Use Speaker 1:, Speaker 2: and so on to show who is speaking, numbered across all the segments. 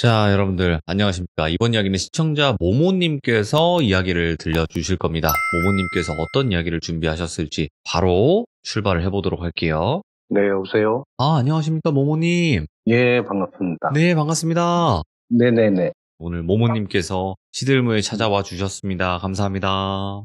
Speaker 1: 자, 여러분들, 안녕하십니까. 이번 이야기는 시청자 모모님께서 이야기를 들려주실 겁니다. 모모님께서 어떤 이야기를 준비하셨을지 바로 출발을 해보도록 할게요.
Speaker 2: 네, 여보세요?
Speaker 1: 안녕하십니까, 모모님.
Speaker 2: 예, 반갑습니다.
Speaker 1: 네, 반갑습니다.
Speaker 2: 네네네.
Speaker 1: 오늘 모모님께서 시들무에 찾아와 주셨습니다. 감사합니다.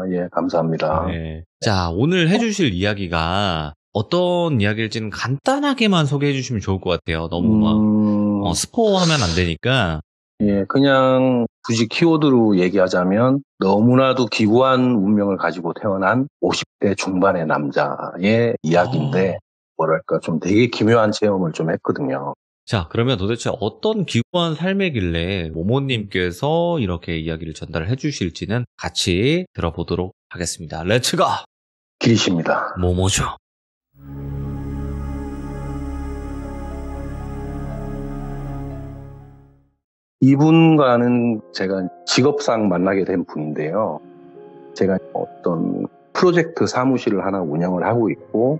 Speaker 2: 예, 감사합니다.
Speaker 1: 네. 자, 오늘 해주실 이야기가 어떤 이야기일지는 간단하게만 소개해 주시면 좋을 것 같아요. 너무 스포하면 안 되니까.
Speaker 2: 예, 그냥 굳이 키워드로 얘기하자면 너무나도 기구한 운명을 가지고 태어난 50대 중반의 남자의 이야기인데, 뭐랄까, 좀 되게 기묘한 체험을 좀 했거든요.
Speaker 1: 자, 그러면 도대체 어떤 기구한 삶이길래 모모님께서 이렇게 이야기를 전달해 주실지는 같이 들어보도록 하겠습니다. 렛츠고!
Speaker 2: 길이십니다.
Speaker 1: 모모죠.
Speaker 2: 이분과는 제가 직업상 만나게 된 분인데요. 제가 어떤 프로젝트 사무실을 하나 운영을 하고 있고,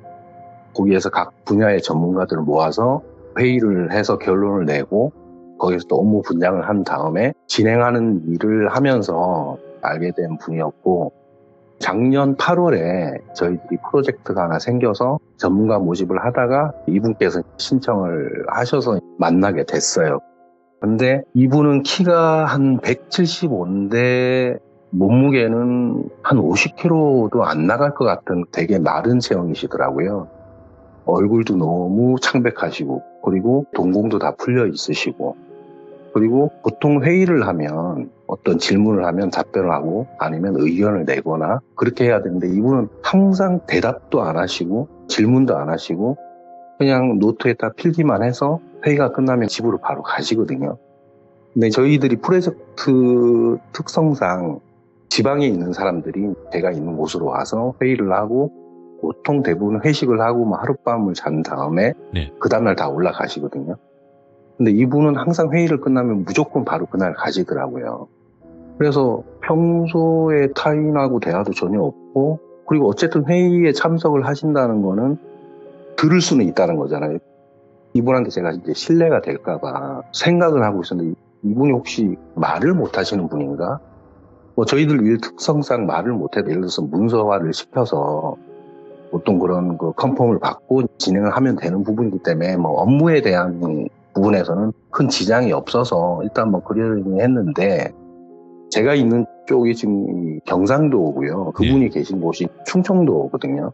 Speaker 2: 거기에서 각 분야의 전문가들을 모아서 회의를 해서 결론을 내고, 거기서 또 업무 분장을 한 다음에 진행하는 일을 하면서 알게 된 분이었고, 작년 8월에 저희들이 프로젝트가 하나 생겨서 전문가 모집을 하다가 이분께서 신청을 하셔서 만나게 됐어요. 근데 이분은 키가 한 175인데 몸무게는 한 50kg도 안 나갈 것 같은 되게 마른 체형이시더라고요. 얼굴도 너무 창백하시고, 그리고 동공도 다 풀려 있으시고, 그리고 보통 회의를 하면 어떤 질문을 하면 답변을 하고 아니면 의견을 내거나 그렇게 해야 되는데, 이분은 항상 대답도 안 하시고 질문도 안 하시고 그냥 노트에다 필기만 해서 회의가 끝나면 집으로 바로 가시거든요. 근데 저희들이 프로젝트 특성상 지방에 있는 사람들이 제가 있는 곳으로 와서 회의를 하고, 보통 대부분 회식을 하고 하룻밤을 잔 다음에 그 다음날 다 올라가시거든요. 근데 이분은 항상 회의를 끝나면 무조건 바로 그날 가시더라고요. 그래서 평소에 타인하고 대화도 전혀 없고, 그리고 어쨌든 회의에 참석을 하신다는 거는 들을 수는 있다는 거잖아요. 이분한테 제가 이제 신뢰가 될까봐 생각을 하고 있었는데, 이분이 혹시 말을 못 하시는 분인가? 저희들 일 특성상 말을 못해도 예를 들어서 문서화를 시켜서 보통 그런 컨펌을 받고 진행을 하면 되는 부분이기 때문에 업무에 대한 부분에서는 큰 지장이 없어서 일단 그러려니 했는데, 제가 있는 쪽이 지금 경상도고요. 그분이 계신 곳이 충청도거든요.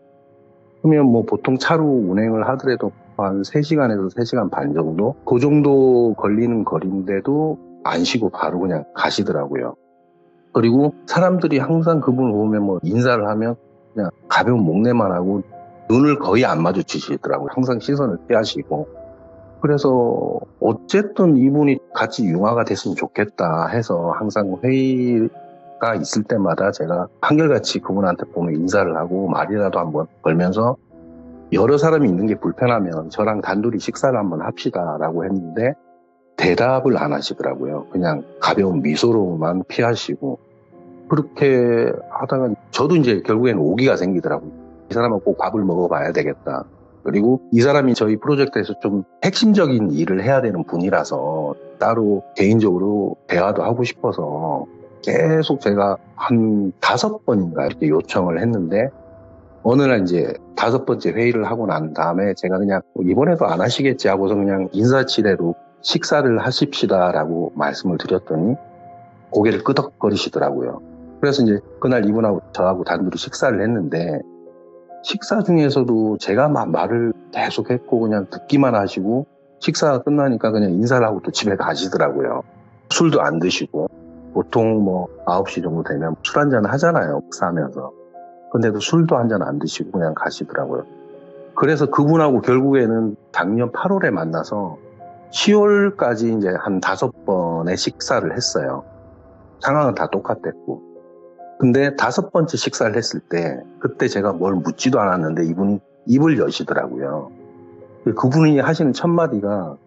Speaker 2: 그러면 보통 차로 운행을 하더라도 한 3시간에서 3시간 반 정도? 그 정도 걸리는 거리인데도 안 쉬고 바로 그냥 가시더라고요. 그리고 사람들이 항상 그분을 보면 인사를 하면 그냥 가벼운 목례만 하고 눈을 거의 안 마주치시더라고요. 항상 시선을 피하시고. 그래서 어쨌든 이분이 같이 융화가 됐으면 좋겠다 해서 항상 회의가 있을 때마다 제가 한결같이 그분한테 보면 인사를 하고 말이라도 한번 걸면서, 여러 사람이 있는 게 불편하면 저랑 단둘이 식사를 한번 합시다라고 했는데 대답을 안 하시더라고요. 그냥 가벼운 미소로만 피하시고. 그렇게 하다가 저도 이제 결국에는 오기가 생기더라고요. 이 사람은 꼭 밥을 먹어봐야 되겠다. 그리고 이 사람이 저희 프로젝트에서 좀 핵심적인 일을 해야 되는 분이라서 따로 개인적으로 대화도 하고 싶어서 계속 제가 한 5번인가 이렇게 요청을 했는데, 어느 날 이제 5번째 회의를 하고 난 다음에 제가 그냥 이번에도 안 하시겠지 하고서 그냥 인사치레로 식사를 하십시다라고 말씀을 드렸더니 고개를 끄덕거리시더라고요. 그래서 이제 그날 이분하고 저하고 단둘이 식사를 했는데, 식사 중에서도 제가 말을 계속 했고 그냥 듣기만 하시고, 식사가 끝나니까 그냥 인사를 하고 또 집에 가시더라고요. 술도 안 드시고, 보통 9시 정도 되면 술 한잔 하잖아요, 식사하면서. 근데도 술도 한잔 안 드시고 그냥 가시더라고요. 그래서 그분하고 결국에는 작년 8월에 만나서 10월까지 이제 한 5번의 식사를 했어요. 상황은 다 똑같았고. 근데 5번째 식사를 했을 때, 그때 제가 뭘 묻지도 않았는데 이분이 입을 여시더라고요. 그분이 하시는 첫 마디가,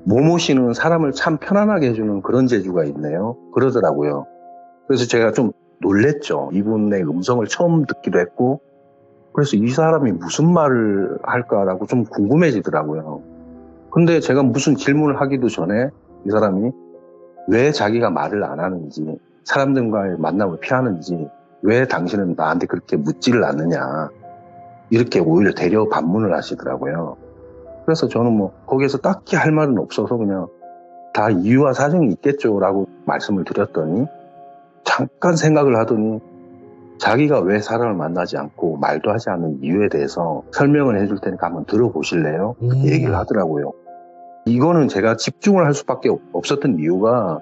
Speaker 2: 모모 씨는 사람을 참 편안하게 해주는 그런 재주가 있네요, 그러더라고요. 그래서 제가 좀 놀랬죠. 이분의 음성을 처음 듣기도 했고, 그래서 이 사람이 무슨 말을 할까라고 좀 궁금해지더라고요. 근데 제가 무슨 질문을 하기도 전에 이 사람이 왜 자기가 말을 안 하는지, 사람들과의 만남을 피하는지, 왜 당신은 나한테 그렇게 묻지를 않느냐, 이렇게 오히려 대려 반문을 하시더라고요. 그래서 저는 뭐 거기에서 딱히 할 말은 없어서 그냥 다 이유와 사정이 있겠죠라고 말씀을 드렸더니, 잠깐 생각을 하더니 자기가 왜 사람을 만나지 않고 말도 하지 않는 이유에 대해서 설명을 해줄 테니까 한번 들어보실래요? 그렇게 얘기를 하더라고요. 이거는 제가 집중을 할 수밖에 없었던 이유가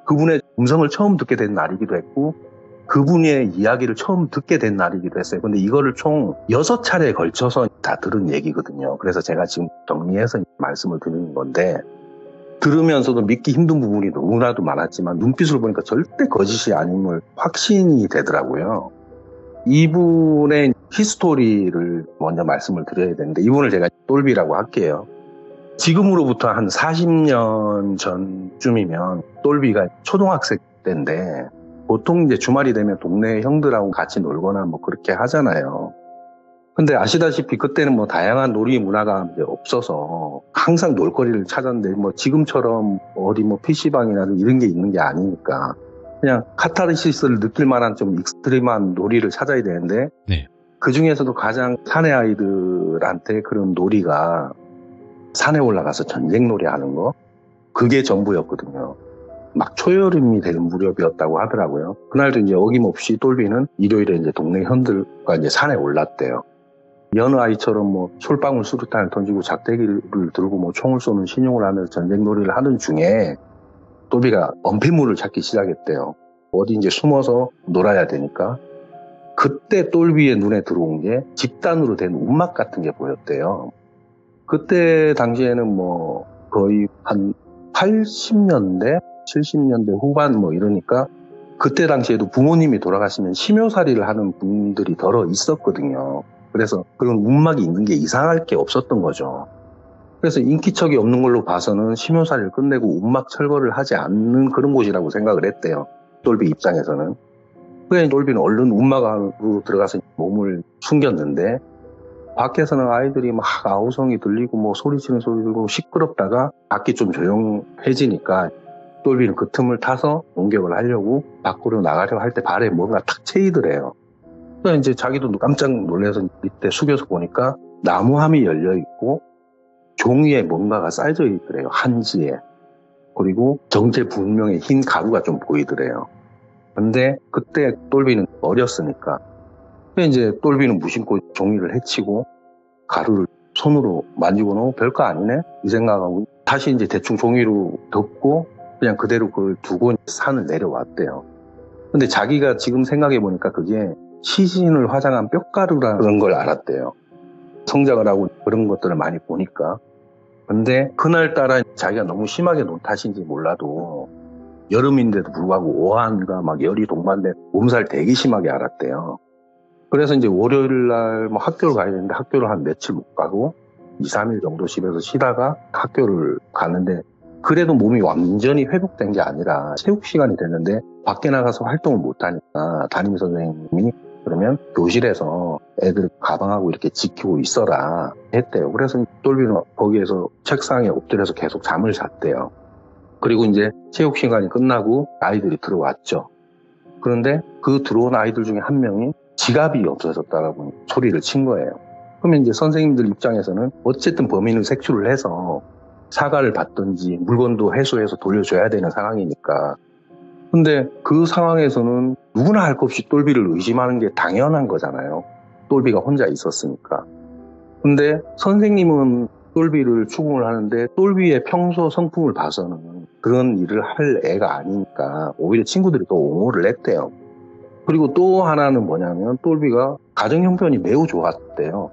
Speaker 2: 그분의 음성을 처음 듣게 된 날이기도 했고 그분의 이야기를 처음 듣게 된 날이기도 했어요. 근데 이거를 총 6차례에 걸쳐서 다 들은 얘기거든요. 그래서 제가 지금 정리해서 말씀을 드리는 건데, 들으면서도 믿기 힘든 부분이 너무나도 많았지만 눈빛을 보니까 절대 거짓이 아님을 확신이 되더라고요. 이분의 히스토리를 먼저 말씀을 드려야 되는데, 이분을 제가 똘비라고 할게요. 지금으로부터 한 40년 전쯤이면 똘비가 초등학생 때인데, 보통 이제 주말이 되면 동네 형들하고 같이 놀거나 뭐 그렇게 하잖아요. 근데 아시다시피 그때는 뭐 다양한 놀이 문화가 이제 없어서 항상 놀거리를 찾았는데, 뭐 지금처럼 어디 뭐 PC방이나 이런 게 있는 게 아니니까 그냥 카타르시스를 느낄 만한 좀 익스트림한 놀이를 찾아야 되는데,
Speaker 1: 네.
Speaker 2: 그 중에서도 가장 사내 아이들한테 그런 놀이가 산에 올라가서 전쟁놀이 하는 거, 그게 전부였거든요. 막 초여름이 될 무렵이었다고 하더라고요. 그날도 이제 어김없이 똘비는 일요일에 이제 동네 현들과 이제 산에 올랐대요. 여느 아이처럼 뭐 솔방울 수류탄을 던지고 작대기를 들고 뭐 총을 쏘는 신용을 하면서 전쟁놀이를 하는 중에 똘비가 엄폐물을 찾기 시작했대요. 어디 이제 숨어서 놀아야 되니까. 그때 똘비의 눈에 들어온 게 집단으로 된 움막 같은 게 보였대요. 그때 당시에는 뭐 거의 한 80년대, 70년대 후반 뭐 이러니까 그때 당시에도 부모님이 돌아가시면 심요살이를 하는 분들이 덜어 있었거든요. 그래서 그런 움막이 있는 게 이상할 게 없었던 거죠. 그래서 인기척이 없는 걸로 봐서는 심요살이를 끝내고 움막 철거를 하지 않는 그런 곳이라고 생각을 했대요. 똘비 입장에서는. 그래서 똘비는 얼른 움막 안으로 들어가서 몸을 숨겼는데, 밖에서는 아이들이 막 아우성이 들리고 뭐 소리치는 소리 들고 시끄럽다가 밖이 좀 조용해지니까 똘비는 그 틈을 타서 공격을 하려고 밖으로 나가려고 할 때 발에 뭔가 탁 채이더래요. 그래서 이제 자기도 깜짝 놀라서 밑에 숙여서 보니까 나무함이 열려있고 종이에 뭔가가 쌓여져 있더래요. 한지에. 그리고 정체불명의 흰 가루가 좀 보이더래요. 근데 그때 똘비는 어렸으니까 이제 똘비는 무심코 종이를 헤치고 가루를 손으로 만지고 나면 별거 아니네 이 생각하고 다시 이제 대충 종이로 덮고 그냥 그대로 그걸 두고 산을 내려왔대요. 근데 자기가 지금 생각해 보니까 그게 시신을 화장한 뼈가루라는 걸 알았대요. 성장을 하고 그런 것들을 많이 보니까. 근데 그날따라 자기가 너무 심하게 논 탓인지 몰라도 여름인데도 불구하고 오한과 막 열이 동반돼 몸살 되게 심하게 앓았대요. 그래서 이제 월요일 날 뭐 학교를 가야 되는데 학교를 한 며칠 못 가고 2, 3일 정도 집에서 쉬다가 학교를 가는데, 그래도 몸이 완전히 회복된 게 아니라 체육 시간이 됐는데 밖에 나가서 활동을 못 하니까 담임 선생님이 그러면 교실에서 애들 가방하고 이렇게 지키고 있어라 했대요. 그래서 똘비는 거기에서 책상에 엎드려서 계속 잠을 잤대요. 그리고 이제 체육 시간이 끝나고 아이들이 들어왔죠. 그런데 그 들어온 아이들 중에 한 명이 지갑이 없어졌다라고 소리를 친 거예요. 그러면 이제 선생님들 입장에서는 어쨌든 범인을 색출을 해서 사과를 받든지 물건도 회수해서 돌려줘야 되는 상황이니까. 근데 그 상황에서는 누구나 할 것 없이 똘비를 의심하는 게 당연한 거잖아요. 똘비가 혼자 있었으니까. 근데 선생님은 똘비를 추궁을 하는데 똘비의 평소 성품을 봐서는 그런 일을 할 애가 아니니까 오히려 친구들이 또 옹호를 했대요. 그리고 또 하나는 뭐냐면 똘비가 가정 형편이 매우 좋았대요.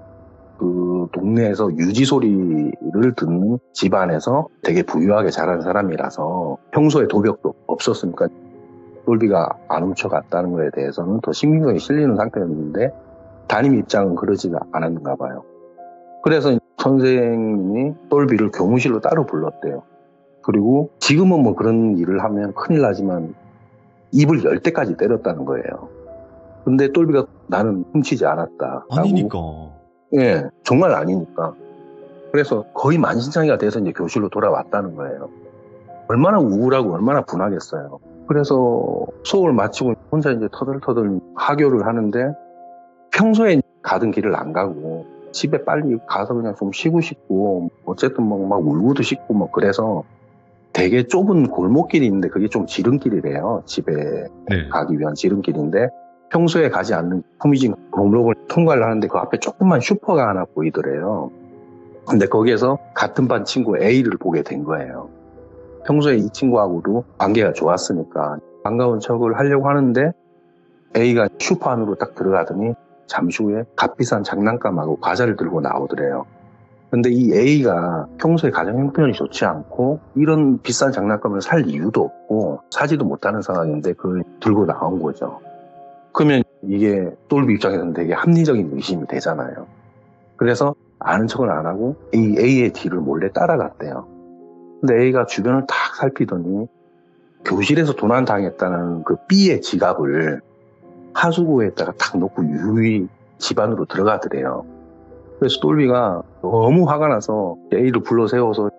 Speaker 2: 그 동네에서 유지 소리를 듣는 집안에서 되게 부유하게 자란 사람이라서 평소에 도벽도 없었으니까 똘비가 안 훔쳐갔다는 거에 대해서는 더 신경이 실리는 상태였는데 담임 입장은 그러지가 않았는가 봐요. 그래서 선생님이 똘비를 교무실로 따로 불렀대요. 그리고 지금은 뭐 그런 일을 하면 큰일 나지만 입을 열 때까지 때렸다는 거예요. 근데 똘비가 나는 훔치지 않았다.
Speaker 1: 아니니까.
Speaker 2: 예, 정말 아니니까. 그래서 거의 만신창이가 돼서 이제 교실로 돌아왔다는 거예요. 얼마나 우울하고 얼마나 분하겠어요. 그래서 수업을 마치고 혼자 이제 터덜터덜 하교를 하는데 평소에 가던 길을 안 가고 집에 빨리 가서 그냥 좀 쉬고 싶고 어쨌든 막 울고도 싶고 뭐 그래서 되게 좁은 골목길이 있는데 그게 좀 지름길이래요. 집에
Speaker 1: 네.
Speaker 2: 가기 위한 지름길인데 평소에 가지 않는 후미진 골목을 통과를 하는데 그 앞에 조그만 슈퍼가 하나 보이더래요. 근데 거기에서 같은 반 친구 A를 보게 된 거예요. 평소에 이 친구하고도 관계가 좋았으니까 반가운 척을 하려고 하는데 A가 슈퍼 안으로 딱 들어가더니 잠시 후에 값비싼 장난감하고 과자를 들고 나오더래요. 근데 이 A가 평소에 가정 형편이 좋지 않고 이런 비싼 장난감을 살 이유도 없고 사지도 못하는 상황인데 그걸 들고 나온 거죠. 그러면 이게 돌비 입장에서는 되게 합리적인 의심이 되잖아요. 그래서 아는 척은 안 하고 이 A의 뒤를 몰래 따라갔대요. 근데 A가 주변을 탁 살피더니 교실에서 도난당했다는 그 B의 지갑을 하수구에다가 탁 놓고 유유히 집 안으로 들어가더래요. 그래서 돌비가 너무 화가 나서 A를 불러 세워서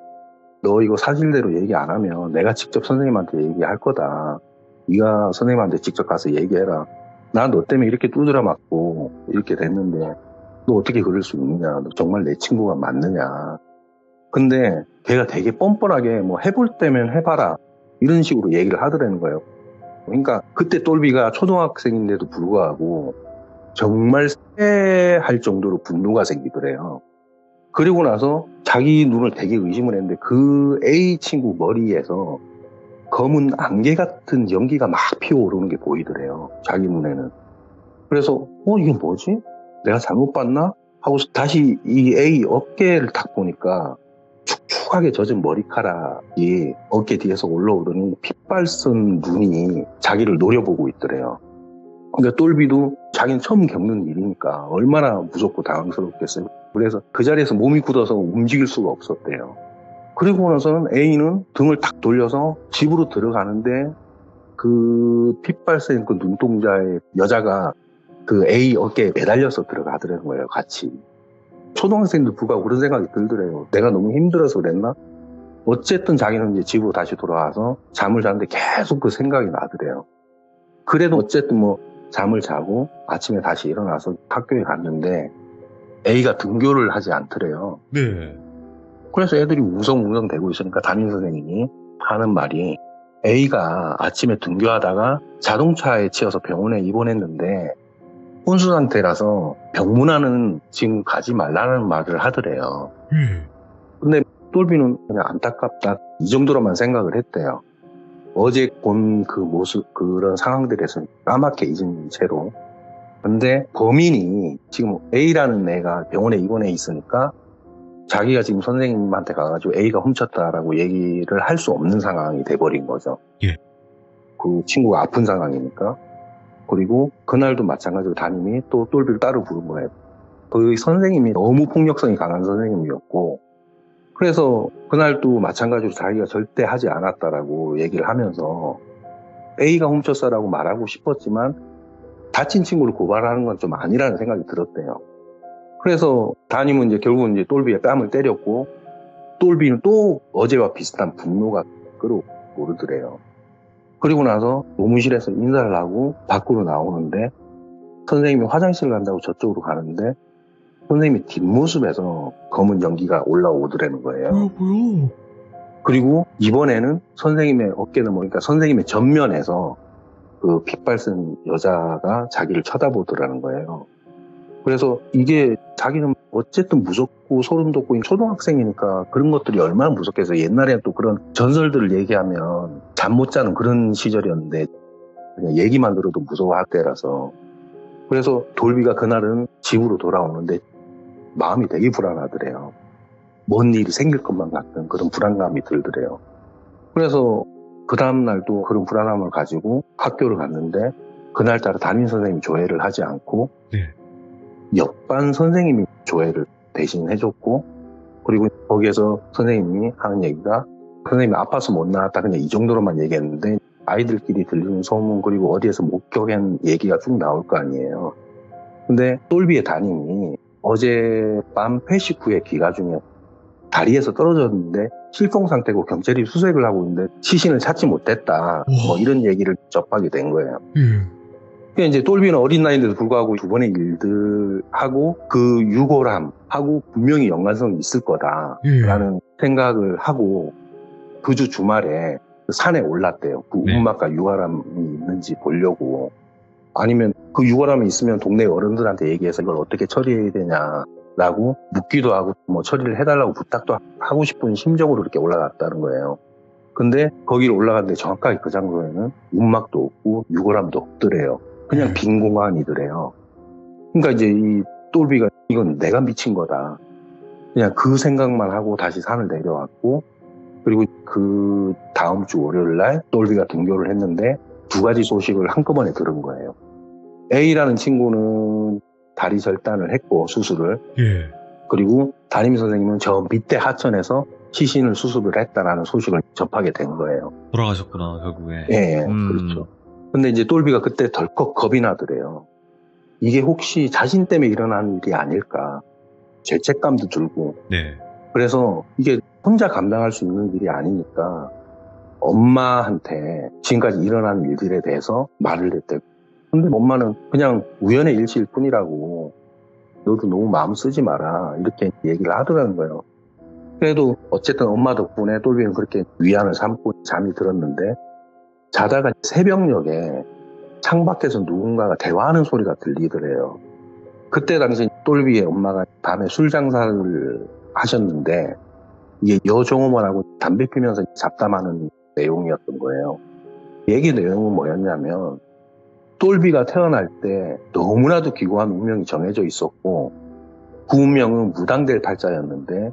Speaker 2: 너 이거 사실대로 얘기 안 하면 내가 직접 선생님한테 얘기할 거다. 네가 선생님한테 직접 가서 얘기해라. 나 너 때문에 이렇게 두드려 맞고 이렇게 됐는데 너 어떻게 그럴 수 있느냐. 너 정말 내 친구가 맞느냐. 근데 걔가 되게 뻔뻔하게 뭐 해볼 때면 해봐라. 이런 식으로 얘기를 하더라는 거예요. 그러니까 그때 돌비가 초등학생인데도 불구하고 정말 쎄할 정도로 분노가 생기더래요. 그리고 나서 자기 눈을 되게 의심을 했는데 그 A 친구 머리에서 검은 안개 같은 연기가 막 피어오르는 게 보이더래요. 자기 눈에는. 그래서 이게 뭐지? 내가 잘못 봤나? 하고 다시 이 A 어깨를 딱 보니까 축축하게 젖은 머리카락이 어깨 뒤에서 올라오더니 핏발선 눈이 자기를 노려보고 있더래요. 그러니까 돌비도 자기는 처음 겪는 일이니까 얼마나 무섭고 당황스럽겠어요. 그래서 그 자리에서 몸이 굳어서 움직일 수가 없었대요. 그리고 나서는 A는 등을 탁 돌려서 집으로 들어가는데 그 핏발선 그 눈동자의 여자가 그 A 어깨에 매달려서 들어가더라는 거예요, 같이. 초등학생들 불구하고 그런 생각이 들더래요. 내가 너무 힘들어서 그랬나? 어쨌든 자기는 이제 집으로 다시 돌아와서 잠을 자는데 계속 그 생각이 나더래요. 그래도 어쨌든 뭐 잠을 자고 아침에 다시 일어나서 학교에 갔는데 A가 등교를 하지 않더래요.
Speaker 1: 네.
Speaker 2: 그래서 애들이 웅성웅성 대고 있으니까 담임선생님이 하는 말이 A가 아침에 등교하다가 자동차에 치여서 병원에 입원했는데 혼수 상태라서 병문안은 지금 가지 말라는 말을 하더래요. 근데 돌비는 그냥 안타깝다 이 정도로만 생각을 했대요. 어제 본 그 모습 그런 상황들에서 까맣게 잊은 채로. 근데 범인이 지금 A라는 애가 병원에 입원해 있으니까 자기가 지금 선생님한테 가가지고 A가 훔쳤다라고 얘기를 할 수 없는 상황이 돼버린 거죠.
Speaker 1: 예.
Speaker 2: 그 친구가 아픈 상황이니까. 그리고 그날도 마찬가지로 담임이 또 돌비를 따로 부른 거예요. 그 선생님이 너무 폭력성이 강한 선생님이었고 그래서 그날도 마찬가지로 자기가 절대 하지 않았다라고 얘기를 하면서 A가 훔쳤어라고 말하고 싶었지만 다친 친구를 고발하는 건 좀 아니라는 생각이 들었대요. 그래서 담임은 이제 결국은 이제 돌비의 뺨을 때렸고 돌비는 또 어제와 비슷한 분노가 끌어오르더래요. 그리고 나서 노무실에서 인사를 하고 밖으로 나오는데 선생님이 화장실 간다고 저쪽으로 가는데 선생님이 뒷모습에서 검은 연기가 올라오더라는 거예요.
Speaker 1: 뭐야?
Speaker 2: 그리고 이번에는 선생님의 어깨 너머, 그러니까 선생님의 전면에서 그 핏발선 여자가 자기를 쳐다보더라는 거예요. 그래서 이게 자기는 어쨌든 무섭고 소름 돋고 초등학생이니까 그런 것들이 얼마나 무섭겠어요. 옛날에는 또 그런 전설들을 얘기하면 잠 못 자는 그런 시절이었는데 그냥 얘기만 들어도 무서워할 때라서. 그래서 돌비가 그날은 집으로 돌아오는데 마음이 되게 불안하더래요. 뭔 일이 생길 것만 같은 그런 불안감이 들더래요. 그래서 그 다음날도 그런 불안함을 가지고 학교를 갔는데 그날따라 담임 선생님이 조회를 하지 않고
Speaker 1: 네.
Speaker 2: 옆반 선생님이 조회를 대신 해줬고 그리고 거기에서 선생님이 하는 얘기가 선생님이 아파서 못 나왔다 그냥 이 정도로만 얘기했는데 아이들끼리 들리는 소문 그리고 어디에서 목격한 얘기가 쭉 나올 거 아니에요. 근데 돌비의 담임이 어젯밤 회식 후에 귀가 중에 다리에서 떨어졌는데 실종 상태고 경찰이 수색을 하고 있는데 시신을 찾지 못했다. 뭐 이런 얘기를 접하게 된 거예요. 그러니까 이제 돌비는 어린 나이인데도 불구하고 두 번의 일들하고 그 유골함하고 분명히 연관성이 있을 거다라는 생각을 하고 그 주 주말에 산에 올랐대요. 그
Speaker 1: 네.
Speaker 2: 운막과 유골함이 있는지 보려고. 아니면 그 유골함이 있으면 동네 어른들한테 얘기해서 이걸 어떻게 처리해야 되냐라고 묻기도 하고 뭐 처리를 해달라고 부탁도 하고 싶은 심정으로 이렇게 올라갔다는 거예요. 근데 거기를 올라갔는데 정확하게 그 장소에는 운막도 없고 유골함도 없더래요. 그냥 빈 공간이더래요. 그러니까 이제 이 돌비가 이건 내가 미친 거다. 그냥 그 생각만 하고 다시 산을 내려왔고, 그리고 그 다음 주 월요일 날 돌비가 등교를 했는데 두 가지 소식을 한꺼번에 들은 거예요. A라는 친구는 다리 절단을 했고 수술을. 그리고 담임 선생님은 저 밑에 하천에서 시신을 수습을 했다라는 소식을 접하게 된 거예요.
Speaker 1: 돌아가셨구나, 결국에.
Speaker 2: 예, 그렇죠. 근데 이제 돌비가 그때 덜컥 겁이 나더래요. 이게 혹시 자신 때문에 일어난 일이 아닐까. 죄책감도 들고.
Speaker 1: 네.
Speaker 2: 그래서 이게 혼자 감당할 수 있는 일이 아니니까 엄마한테 지금까지 일어난 일들에 대해서 말을 했대요. 근데 엄마는 그냥 우연의 일치일 뿐이라고, 너도 너무 마음 쓰지 마라, 이렇게 얘기를 하더라는 거예요. 그래도 어쨌든 엄마 덕분에 돌비는 그렇게 위안을 삼고 잠이 들었는데, 자다가 새벽녘에 창밖에서 누군가가 대화하는 소리가 들리더래요. 그때 당시 돌비의 엄마가 밤에 술 장사를 하셨는데 이게 여종어머니하고 담배 피면서 잡담하는 내용이었던 거예요. 얘기 내용은 뭐였냐면, 돌비가 태어날 때 너무나도 기구한 운명이 정해져 있었고 그 운명은 무당될 팔자였는데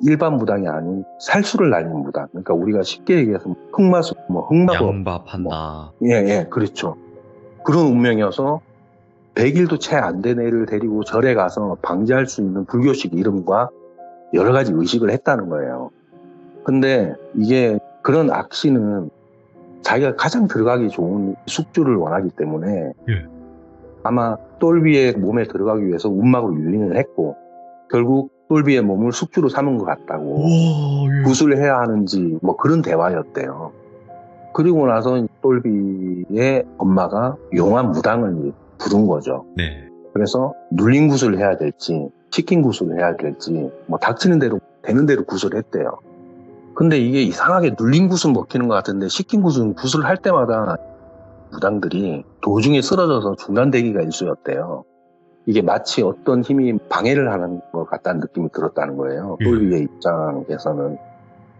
Speaker 2: 일반 무당이 아닌 살수를 날린 무당. 그러니까 우리가 쉽게 얘기해서 흑마수, 흑마법,
Speaker 1: 양밥한다.
Speaker 2: 그렇죠. 그런 운명이어서 100일도 채 안 된 애를 데리고 절에 가서 방지할 수 있는 불교식 이름과 여러 가지 의식을 했다는 거예요. 근데 이게 그런 악신은 자기가 가장 들어가기 좋은 숙주를 원하기 때문에 아마 돌비의 몸에 들어가기 위해서 운막으로 유인을 했고 결국 돌비의 몸을 숙주로 삼은 것 같다고, 구술해야 하는지 뭐 그런 대화였대요. 그리고 나서 돌비의 엄마가 용한 무당을 부른 거죠.
Speaker 1: 네.
Speaker 2: 그래서 눌린 구슬을 해야 될지 시킨 구슬을 해야 될지 뭐 닥치는 대로 되는 대로 구슬했대요. 근데 이게 이상하게 눌린 구슬 먹히는 것 같은데 시킨 구슬은 구슬을 할 때마다 무당들이 도중에 쓰러져서 중단되기가 일쑤였대요. 이게 마치 어떤 힘이 방해를 하는 것 같다는 느낌이 들었다는 거예요. 돌비의 입장에서는.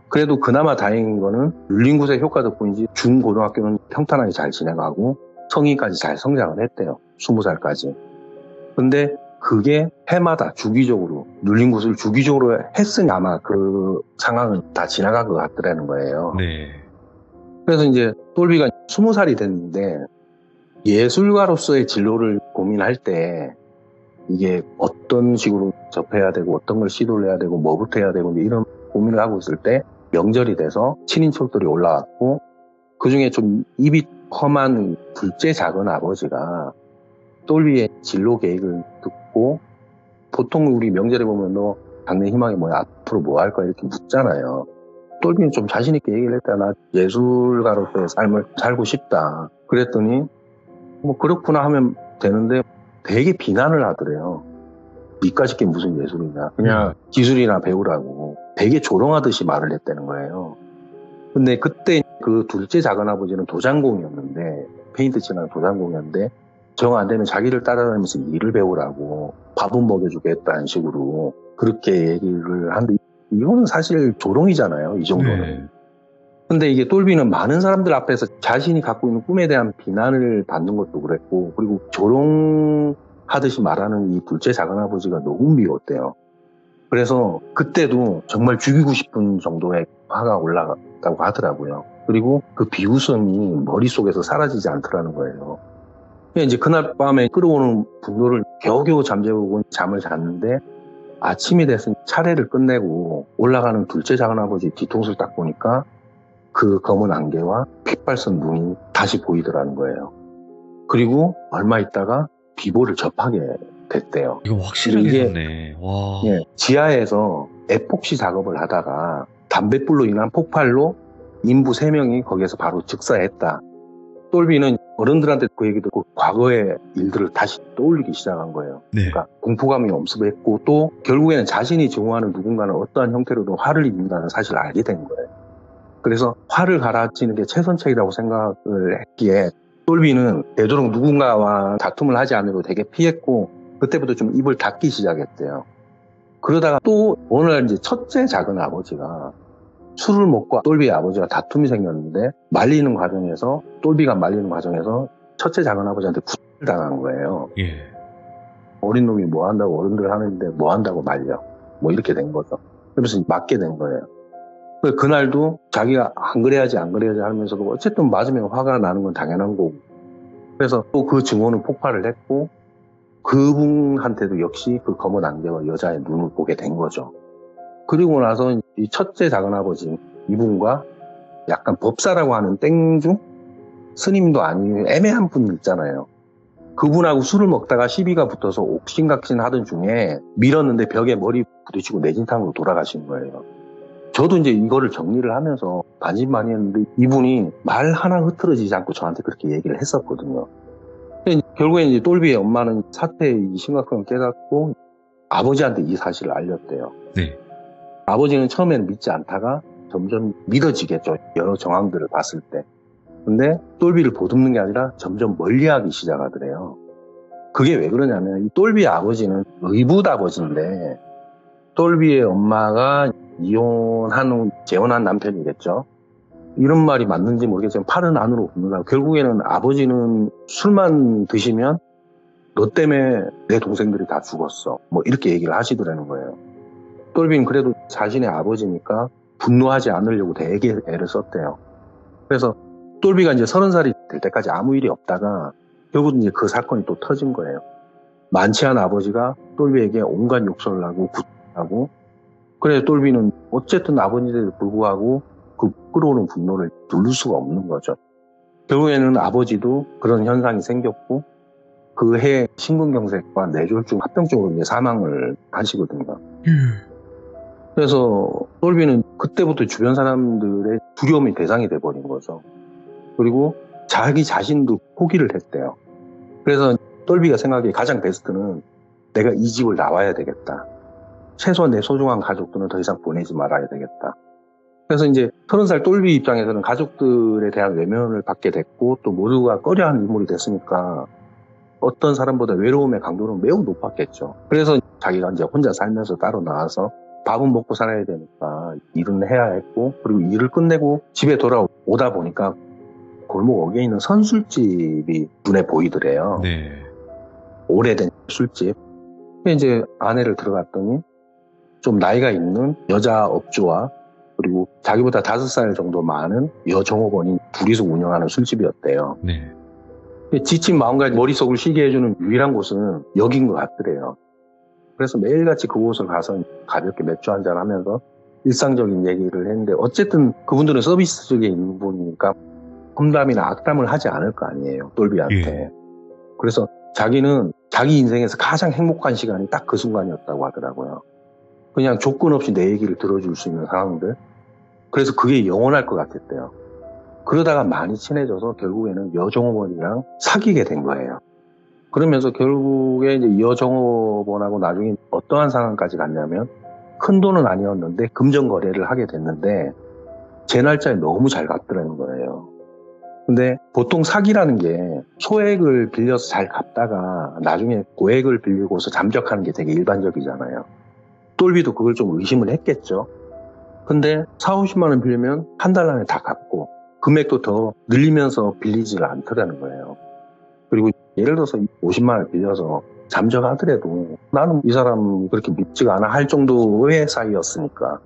Speaker 2: 그래도 그나마 다행인 거는 눌린 구슬의 효과 덕분인지 중고등학교는 평탄하게 잘 지나가고 성인까지 잘 성장을 했대요. 20살까지. 근데 그게 해마다 주기적으로 눌린 구슬을 주기적으로 했으니 아마 그 상황은 다 지나간 것 같더라는 거예요.
Speaker 1: 네.
Speaker 2: 그래서 이제 돌비가 20살이 됐는데 예술가로서의 진로를 고민할 때 이게 어떤 식으로 접해야 되고 어떤 걸 시도를 해야 되고 뭐부터 해야 되고 이런 고민을 하고 있을 때 명절이 돼서 친인척들이 올라왔고 그중에 좀 입이 험한 둘째 작은 아버지가 돌비의 진로 계획을 듣고, 보통 우리 명절에 보면 너 장래 희망이 뭐야, 앞으로 뭐 할 거야, 이렇게 묻잖아요. 돌비는 좀 자신있게 얘기를 했다. 나 예술가로서의 삶을 살고 싶다. 그랬더니 뭐 그렇구나 하면 되는데 되게 비난을 하더래요. 니까짓 게 무슨 예술이냐, 그냥 기술이나 배우라고 되게 조롱하듯이 말을 했다는 거예요. 근데 그때 그 둘째 작은아버지는 도장공이었는데, 페인트 칠하는 도장공이었는데 정 안 되면 자기를 따라다니면서 일을 배우라고 밥은 먹여주겠다는 식으로 그렇게 얘기를 하는데, 이거는 사실 조롱이잖아요, 이 정도는.
Speaker 1: 네.
Speaker 2: 근데 이게 돌비는 많은 사람들 앞에서 자신이 갖고 있는 꿈에 대한 비난을 받는 것도 그랬고, 그리고 조롱하듯이 말하는 이 둘째 작은아버지가 너무 미웠대요. 그래서 그때도 정말 죽이고 싶은 정도의 화가 올라갔다고 하더라고요. 그리고 그 비웃음이 머릿속에서 사라지지 않더라는 거예요. 이제 그날 밤에 끌어오는 분노를 겨우겨우 잠재우고 잠을 잤는데, 아침이 돼서 차례를 끝내고 올라가는 둘째 작은아버지 뒤통수를 딱 보니까 그 검은 안개와 핏발선 눈이 다시 보이더라는 거예요. 그리고 얼마 있다가 비보를 접하게 됐대요.
Speaker 1: 이거 확실하게
Speaker 2: 이게
Speaker 1: 됐네. 와.
Speaker 2: 예, 지하에서 에폭시 작업을 하다가 담뱃불로 인한 폭발로 인부 3명이 거기에서 바로 즉사했다. 똘비는 어른들한테 그 얘기 듣고 과거의 일들을 다시 떠올리기 시작한 거예요.
Speaker 1: 네.
Speaker 2: 그러니까 공포감이 엄습했고 또 결국에는 자신이 증오하는 누군가는 어떠한 형태로도 화를 입는다는 사실을 알게 된 거예요. 그래서 화를 가라앉히는 게 최선책이라고 생각을 했기에 똘비는 되도록 누군가와 다툼을 하지 않으려고 되게 피했고 그때부터 좀 입을 닫기 시작했대요. 그러다가 또 어느 날 이제 첫째 작은 아버지가 술을 먹고 똘비의 아버지와 다툼이 생겼는데 똘비가 말리는 과정에서 첫째 작은 아버지한테 구타를 당한 거예요.
Speaker 1: 예.
Speaker 2: 어린 놈이 뭐 한다고 어른들 하는데 뭐 한다고 말려. 뭐 이렇게 된 거죠. 그래서 맞게 된 거예요. 그날도 자기가 안 그래야지 하면서도 어쨌든 맞으면 화가 나는 건 당연한 거고. 그래서 또 그 증오는 폭발을 했고 그분한테도 역시 그 검은 안개와 여자의 눈을 보게 된 거죠. 그리고 나서 이 첫째 작은아버지 이분과 약간 법사라고 하는 땡중? 스님도 아니고 애매한 분 있잖아요. 그분하고 술을 먹다가 시비가 붙어서 옥신각신 하던 중에 밀었는데 벽에 머리 부딪히고 내진탕으로 돌아가신 거예요. 저도 이제 이거를 정리를 하면서 반신반의했는데 이분이 말 하나 흐트러지지 않고 저한테 그렇게 얘기를 했었거든요. 결국에 이제 똘비의 엄마는 사태의 심각성을 깨닫고 아버지한테 이 사실을 알렸대요.
Speaker 1: 네.
Speaker 2: 아버지는 처음에는 믿지 않다가 점점 믿어지겠죠. 여러 정황들을 봤을 때. 근데 똘비를 보듬는 게 아니라 점점 멀리하기 시작하더래요. 그게 왜 그러냐면 이 똘비의 아버지는 의붓 아버지인데 똘비의 엄마가 재혼한 남편이겠죠. 이런 말이 맞는지 모르겠지만 팔은 안으로 굽는다. 결국에는 아버지는 술만 드시면 너 때문에 내 동생들이 다 죽었어. 뭐 이렇게 얘기를 하시더라는 거예요. 똘비는 그래도 자신의 아버지니까 분노하지 않으려고 되게 애를 썼대요. 그래서 똘비가 이제 30살이 될 때까지 아무 일이 없다가 결국 이제 그 사건이 또 터진 거예요. 만취한 아버지가 똘비에게 온갖 욕설을 하고 구타하고 그래서 똘비는 어쨌든 아버지에도 불구하고 그 끌어오는 분노를 누를 수가 없는 거죠. 결국에는 아버지도 그런 현상이 생겼고 그 해 심근경색과 뇌졸중 합병증으로 이제 사망을 하시거든요. 그래서 똘비는 그때부터 주변 사람들의 두려움의 대상이 돼버린 거죠. 그리고 자기 자신도 포기를 했대요. 그래서 똘비가 생각하기에 가장 베스트는 내가 이 집을 나와야 되겠다. 최소한 내 소중한 가족들은 더 이상 보내지 말아야 되겠다. 그래서 이제 30살 똘비 입장에서는 가족들에 대한 외면을 받게 됐고 또 모두가 꺼려하는 인물이 됐으니까 어떤 사람보다 외로움의 강도는 매우 높았겠죠. 그래서 자기가 이제 혼자 살면서 따로 나와서 밥은 먹고 살아야 되니까 일은 해야 했고 그리고 일을 끝내고 집에 돌아오다 보니까 골목 어귀에 있는 선술집이 눈에 보이더래요.
Speaker 1: 네.
Speaker 2: 오래된 술집. 이제 아내를 들어갔더니 좀 나이가 있는 여자 업주와 그리고 자기보다 5살 정도 많은 여종업원이 둘이서 운영하는 술집이었대요.
Speaker 1: 네.
Speaker 2: 지친 마음과 머릿속을 쉬게 해주는 유일한 곳은 여긴 것 같더래요. 그래서 매일같이 그곳을 가서 가볍게 맥주 한잔 하면서 일상적인 얘기를 했는데 어쨌든 그분들은 서비스 쪽에 있는 분이니까 험담이나 악담을 하지 않을 거 아니에요. 똘비한테.
Speaker 1: 예.
Speaker 2: 그래서 자기는 자기 인생에서 가장 행복한 시간이 딱 그 순간이었다고 하더라고요. 그냥 조건 없이 내 얘기를 들어줄 수 있는 상황들. 그래서 그게 영원할 것 같았대요. 그러다가 많이 친해져서 결국에는 여종업원이랑 사귀게 된 거예요. 그러면서 결국에 이제 여종업원하고 나중에 어떠한 상황까지 갔냐면 큰 돈은 아니었는데 금전 거래를 하게 됐는데 제 날짜에 너무 잘 갚더라는 거예요. 근데 보통 사기라는 게 소액을 빌려서 잘 갚다가 나중에 고액을 빌리고서 잠적하는 게 되게 일반적이잖아요. 똘비도 그걸 좀 의심을 했겠죠. 근데 40, 50만 원 빌리면 한 달 안에 다 갚고 금액도 더 늘리면서 빌리지를 않더라는 거예요. 그리고 예를 들어서 50만 원 빌려서 잠적하더라도 나는 이 사람 그렇게 믿지가 않아 할 정도의 사이였으니까.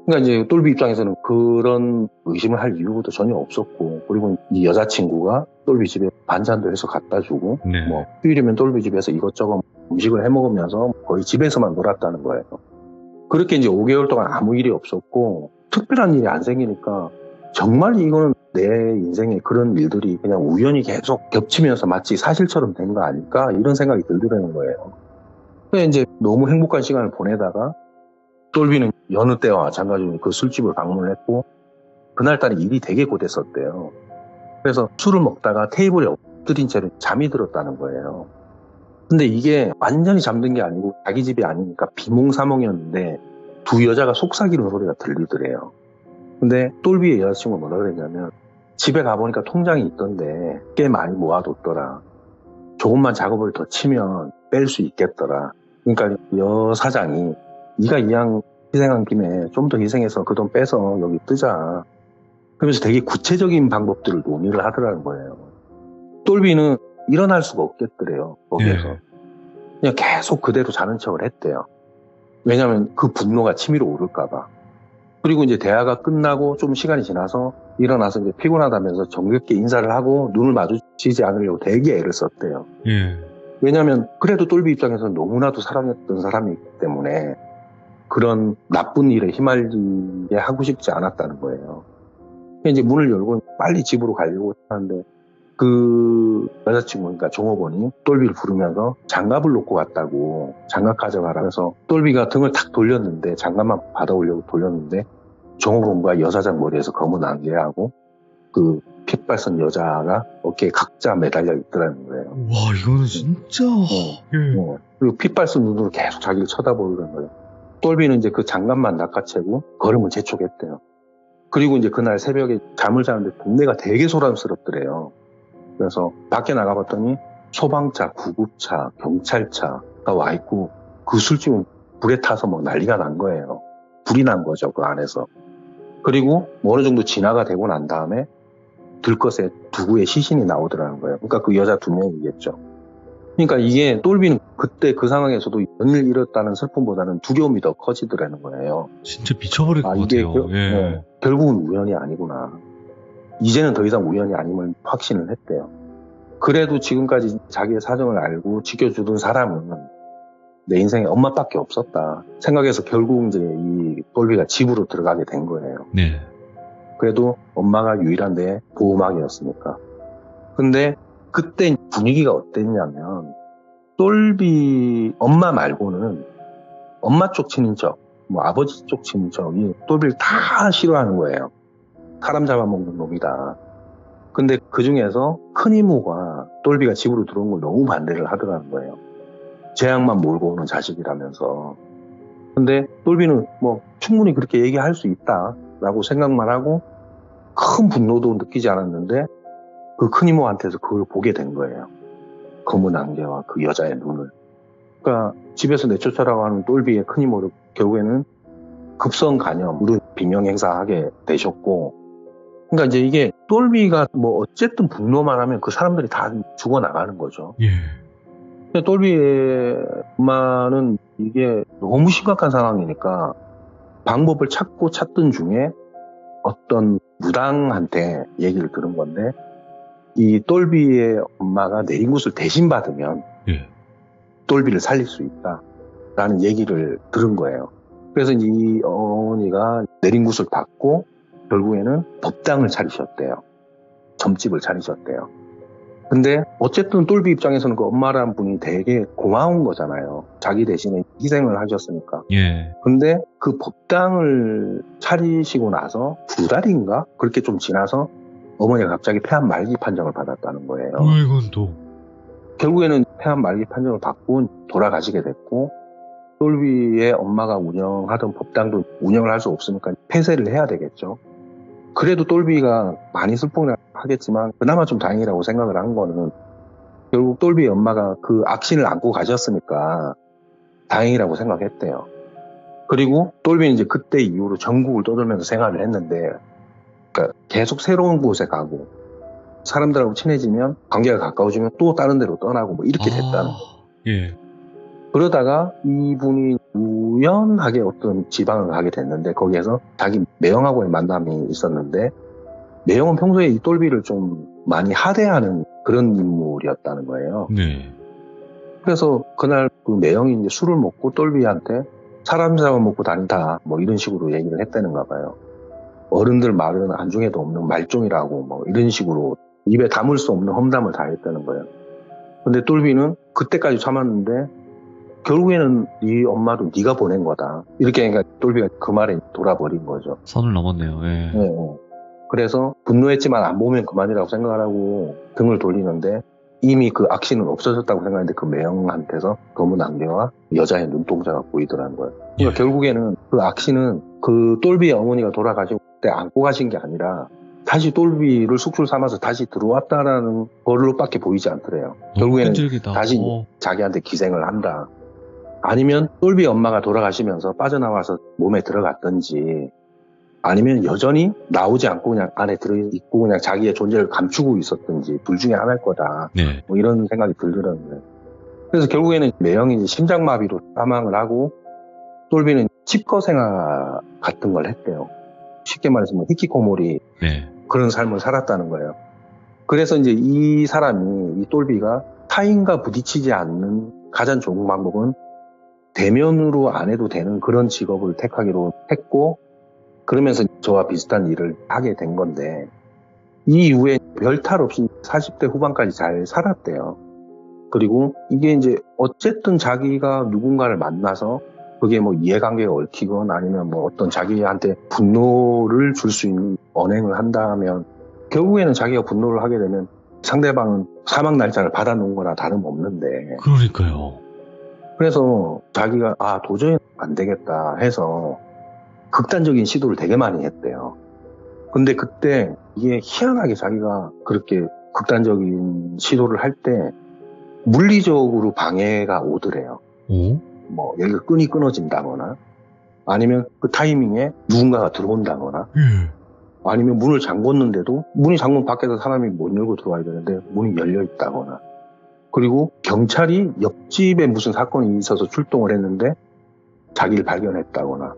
Speaker 2: 그러니까 이제 똘비 입장에서는 그런 의심을 할 이유도 전혀 없었고, 그리고 이 여자친구가 똘비 집에 반찬도 해서 갖다 주고,
Speaker 1: 네.
Speaker 2: 뭐 휴일이면 똘비 집에서 이것저것 음식을 해 먹으면서 거의 집에서만 놀았다는 거예요. 그렇게 이제 5개월 동안 아무 일이 없었고 특별한 일이 안 생기니까 정말 이거는 내 인생에 그런 일들이 그냥 우연히 계속 겹치면서 마치 사실처럼 된 거 아닐까? 이런 생각이 들더라는 거예요. 그래서 이제 너무 행복한 시간을 보내다가 똘비는 여느 때와 마찬가지로 그 술집을 방문을 했고 그날따라 일이 되게 고됐었대요. 그래서 술을 먹다가 테이블에 엎드린 채로 잠이 들었다는 거예요. 근데 이게 완전히 잠든 게 아니고 자기 집이 아니니까 비몽사몽이었는데 두 여자가 속삭이는 소리가 들리더래요. 근데 똘비의 여자친구가 뭐라 그랬냐면 집에 가보니까 통장이 있던데 꽤 많이 모아뒀더라. 조금만 작업을 더 치면 뺄 수 있겠더라. 그러니까 여 사장이 네가 이왕 희생한 김에 좀 더 희생해서 그 돈 빼서 여기 뜨자. 그러면서 되게 구체적인 방법들을 논의를 하더라는 거예요. 똘비는 일어날 수가 없겠더래요. 거기에서.
Speaker 1: 예.
Speaker 2: 그냥 계속 그대로 자는 척을 했대요. 왜냐하면 그 분노가 치밀어 오를까봐. 그리고 이제 대화가 끝나고 좀 시간이 지나서 일어나서 이제 피곤하다면서 정겹게 인사를 하고 눈을 마주치지 않으려고 되게 애를 썼대요.
Speaker 1: 예.
Speaker 2: 왜냐하면 그래도 똘비 입장에서는 너무나도 사랑했던 사람이기 때문에 그런 나쁜 일에 휘말리게 하고 싶지 않았다는 거예요. 이제 문을 열고 빨리 집으로 가려고 하는데 그 여자친구, 그러니까 종업원이 똘비를 부르면서 장갑을 놓고 갔다고 장갑 가져가라 해서 똘비가 등을 탁 돌렸는데 장갑만 받아오려고 돌렸는데 종업원과 여사장 머리에서 검은 안개하고 그 핏발선 여자가 어깨에 각자 매달려 있더라는 거예요.
Speaker 1: 와, 이거는 진짜. 예.
Speaker 2: 그리고 핏발선 눈으로 계속 자기를 쳐다보는 거예요. 똘비는 이제 그 장갑만 낚아채고 걸음을 재촉했대요. 그리고 이제 그날 새벽에 잠을 자는데 동네가 되게 소란스럽더래요. 그래서 밖에 나가봤더니 소방차, 구급차, 경찰차가 와 있고 그 술집은 불에 타서 막 난리가 난 거예요. 불이 난 거죠, 그 안에서. 그리고 어느 정도 진화가 되고 난 다음에 들것에 두구의 시신이 나오더라는 거예요. 그러니까 그 여자 두 명이겠죠. 그러니까 이게 똘비는 그때 그 상황에서도 연을 잃었다는 슬픔보다는 두려움이 더 커지더라는 거예요.
Speaker 1: 진짜 미쳐버릴 것
Speaker 2: 이게
Speaker 1: 같아요. 예.
Speaker 2: 결국은 우연이 아니구나. 이제는 더 이상 우연이 아님을 확신을 했대요. 그래도 지금까지 자기의 사정을 알고 지켜주던 사람은 내 인생에 엄마밖에 없었다 생각해서 결국 이제 이 똘비가 집으로 들어가게 된 거예요.
Speaker 1: 네.
Speaker 2: 그래도 엄마가 유일한 내 보호막이었으니까. 근데 그때 분위기가 어땠냐면 똘비 엄마 말고는 엄마 쪽 친인척, 뭐 아버지 쪽 친인척이 똘비를 다 싫어하는 거예요. 사람 잡아먹는 놈이다. 근데 그 중에서 큰 이모가 똘비가 집으로 들어온 걸 너무 반대를 하더라는 거예요. 재앙만 몰고 오는 자식이라면서. 근데 똘비는 뭐 충분히 그렇게 얘기할 수 있다라고 생각만 하고 큰 분노도 느끼지 않았는데 그 큰 이모한테서 그걸 보게 된 거예요. 검은 안개와 그 여자의 눈을. 그러니까 집에서 내쫓아라고 하는 똘비의 큰 이모를 결국에는 급성 간염으로 비명 행사하게 되셨고, 그러니까 이제 이게 똘비가 뭐 어쨌든 분노만 하면 그 사람들이 다 죽어나가는 거죠.
Speaker 1: 예.
Speaker 2: 근데 똘비의 엄마는 이게 너무 심각한 상황이니까 방법을 찾던 중에 어떤 무당한테 얘기를 들은 건데 이 똘비의 엄마가 내린 굿을 대신 받으면
Speaker 1: 예.
Speaker 2: 똘비를 살릴 수 있다라는 얘기를 들은 거예요. 그래서 이 어머니가 내린 굿을 받고 결국에는 법당을 차리셨대요. 점집을 차리셨대요. 근데 어쨌든 똘비 입장에서는 그 엄마라는 분이 되게 고마운 거잖아요. 자기 대신에 희생을 하셨으니까.
Speaker 1: 예.
Speaker 2: 근데 그 법당을 차리시고 나서 2달인가? 그렇게 좀 지나서 어머니가 갑자기 폐암 말기 판정을 받았다는 거예요.
Speaker 1: 이건 또.
Speaker 2: 결국에는 폐암 말기 판정을 받고 돌아가시게 됐고 똘비의 엄마가 운영하던 법당도 운영을 할 수 없으니까 폐쇄를 해야 되겠죠. 그래도 똘비가 많이 슬픔을 하겠지만 그나마 좀 다행이라고 생각을 한 거는 결국 똘비의 엄마가 그 악신을 안고 가셨으니까 다행이라고 생각했대요. 그리고 똘비는 이제 그때 이후로 전국을 떠돌면서 생활을 했는데 그러니까 계속 새로운 곳에 가고 사람들하고 친해지면 관계가 가까워지면 또 다른 데로 떠나고 뭐 이렇게 됐다는 거예요.
Speaker 1: 예.
Speaker 2: 그러다가 이분이 우연하게 어떤 지방을 가게 됐는데 거기에서 자기 매형하고의 만남이 있었는데 매형은 평소에 이 똘비를 좀 많이 하대하는 그런 인물이었다는 거예요.
Speaker 1: 네.
Speaker 2: 그래서 그날 그 매형이 이제 술을 먹고 똘비한테 사람 잡아먹고 다닌다 뭐 이런 식으로 얘기를 했다는가 봐요. 어른들 말은 안중에도 없는 말종이라고 뭐 이런 식으로 입에 담을 수 없는 험담을 다 했다는 거예요. 근데 똘비는 그때까지 참았는데 결국에는 네 엄마도 네가 보낸 거다. 이렇게 하니까 똘비가 그 말에 돌아버린 거죠.
Speaker 1: 선을 넘었네요. 예.
Speaker 2: 네. 그래서 분노했지만 안 보면 그만이라고 생각을 하고 등을 돌리는데 이미 그 악신은 없어졌다고 생각했는데 그 매형한테서 검은 안개와 여자의 눈동자가 보이더라는 거예요. 그러니까 결국에는 그 악신은 그 똘비의 어머니가 돌아가시고 그때 안고 가신 게 아니라 다시 똘비를 숙술 삼아서 다시 들어왔다라는 걸로밖에 보이지 않더래요. 결국에는
Speaker 1: 끈질기다.
Speaker 2: 다시 자기한테 기생을 한다. 아니면 똘비 엄마가 돌아가시면서 빠져나와서 몸에 들어갔던지 아니면 여전히 나오지 않고 그냥 안에 들어있고 그냥 자기의 존재를 감추고 있었던지 둘 중에 하나일 거다.
Speaker 1: 네.
Speaker 2: 뭐 이런 생각이 들더라고요. 그래서 결국에는 매형이 심장마비로 사망을 하고 똘비는 집거생활 같은 걸 했대요. 쉽게 말해서 뭐 히키코모리
Speaker 1: 네.
Speaker 2: 그런 삶을 살았다는 거예요. 그래서 이제 이 사람이 이 똘비가 타인과 부딪히지 않는 가장 좋은 방법은 대면으로 안 해도 되는 그런 직업을 택하기로 했고 그러면서 저와 비슷한 일을 하게 된 건데 이 이후에 별탈 없이 40대 후반까지 잘 살았대요. 그리고 이게 이제 어쨌든 자기가 누군가를 만나서 그게 뭐 이해관계가 얽히건 아니면 뭐 어떤 자기한테 분노를 줄 수 있는 언행을 한다면 결국에는 자기가 분노를 하게 되면 상대방은 사망 날짜를 받아놓은 거나 다름없는데
Speaker 1: 그러니까요.
Speaker 2: 그래서 자기가 도저히 안 되겠다 해서 극단적인 시도를 되게 많이 했대요. 근데 그때 이게 희한하게 자기가 그렇게 극단적인 시도를 할 때 물리적으로 방해가 오더래요.
Speaker 1: 오?
Speaker 2: 뭐 예를 들어 끈이 끊어진다거나 아니면 그 타이밍에 누군가가 들어온다거나 아니면 문을 잠궜는데도 문이 잠그면 밖에서 사람이 못 열고 들어와야 되는데 문이 열려 있다거나 그리고 경찰이 옆집에 무슨 사건이 있어서 출동을 했는데 자기를 발견했다거나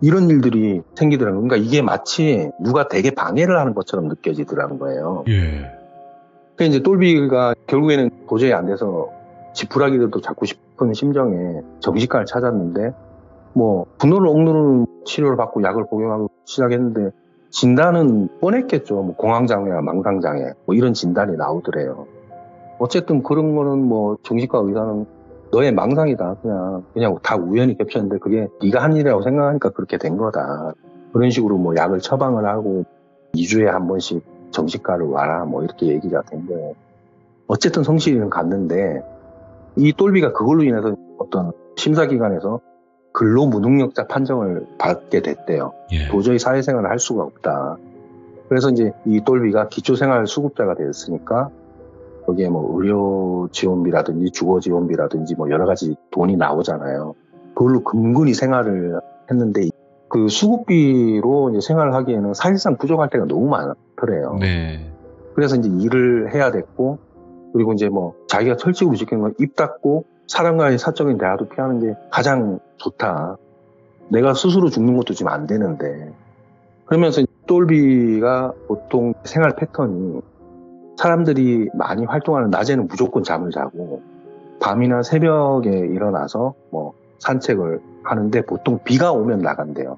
Speaker 2: 이런 일들이 생기더라고요. 그러니까 이게 마치 누가 되게 방해를 하는 것처럼 느껴지더라는 거예요.
Speaker 1: 예.
Speaker 2: 그래서 이제 똘비가 결국에는 도저히 안 돼서 지푸라기라도 잡고 싶은 심정에 정신과를 찾았는데 뭐 분노를 억누르는 치료를 받고 약을 복용하고 시작했는데 진단은 뻔했겠죠. 뭐 공황장애와 망상장애 뭐 이런 진단이 나오더래요. 어쨌든 그런 거는 뭐 정신과 의사는 너의 망상이다. 그냥 다 우연히 겹쳤는데 그게 네가 한 일이라고 생각하니까 그렇게 된 거다. 그런 식으로 뭐 약을 처방을 하고 2주에 한 번씩 정신과를 와라 뭐 이렇게 얘기가 된 거예요. 어쨌든 성실히는 갔는데 이 똘비가 그걸로 인해서 어떤 심사기관에서 근로무능력자 판정을 받게 됐대요.
Speaker 1: 예.
Speaker 2: 도저히 사회생활을 할 수가 없다. 그래서 이제 이 똘비가 기초생활수급자가 됐으니까 거기에 뭐 의료 지원비라든지 주거 지원비라든지 뭐 여러 가지 돈이 나오잖아요. 그걸로 근근히 생활을 했는데 그 수급비로 이제 생활을 하기에는 사실상 부족할 때가 너무 많더래요.
Speaker 1: 네.
Speaker 2: 그래서 이제 일을 해야 됐고 그리고 이제 뭐 자기가 철칙으로 지키는 건 입 닫고 사람과의 사적인 대화도 피하는 게 가장 좋다. 내가 스스로 죽는 것도 지금 안 되는데 그러면서 똘비가 보통 생활 패턴이 사람들이 많이 활동하는 낮에는 무조건 잠을 자고 밤이나 새벽에 일어나서 뭐 산책을 하는데 보통 비가 오면 나간대요.